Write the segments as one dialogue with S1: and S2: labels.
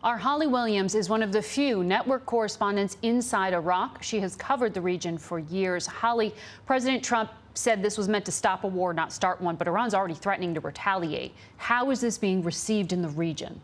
S1: Our Holly Williams is one of the few network correspondents inside Iraq. She has covered the region for years. Holly, President Trump said this was meant to stop a war, not start one, but Iran's already threatening to retaliate. How is this being received in the region?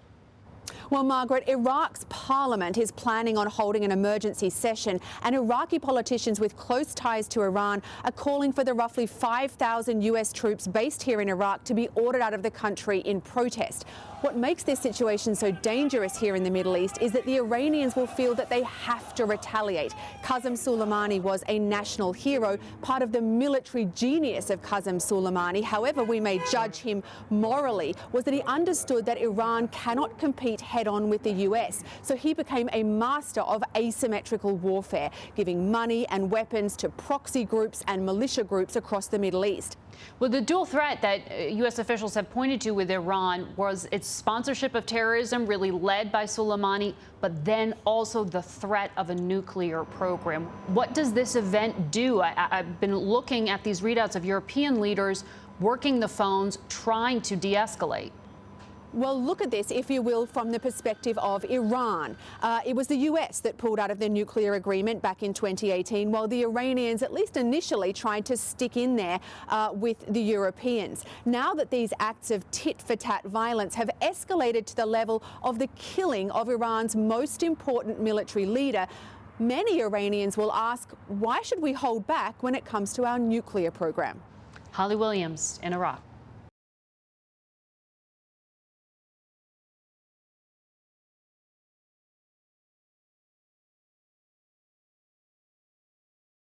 S2: Well, Margaret, Iraq's parliament is planning on holding an emergency session, and Iraqi politicians with close ties to Iran are calling for the roughly 5,000 US troops based here in Iraq to be ordered out of the country in protest. What makes this situation so dangerous here in the Middle East is that the Iranians will feel that they have to retaliate. Qassem Soleimani was a national hero, part of the military genius of Qassem Soleimani, however we may judge him morally, was that he understood that Iran cannot compete head-on with the US. So he became a master of asymmetrical warfare, giving money and weapons to proxy groups and militia groups across the Middle East.
S1: Well, the dual threat that U.S. officials have pointed to with Iran was its sponsorship of terrorism, really led by Soleimani, but then also the threat of a nuclear program. What does this event do? I've been looking at these readouts of European leaders working the phones, trying to de-escalate.
S2: Well, look at this, if you will, from the perspective of Iran. It was the US that pulled out of the nuclear agreement back in 2018, while the Iranians, at least initially, tried to stick in there with the Europeans. Now that these acts of tit-for-tat violence have escalated to the level of the killing of Iran's most important military leader, many Iranians will ask, why should we hold back when it comes to our nuclear program?
S1: Holly Williams in Iraq.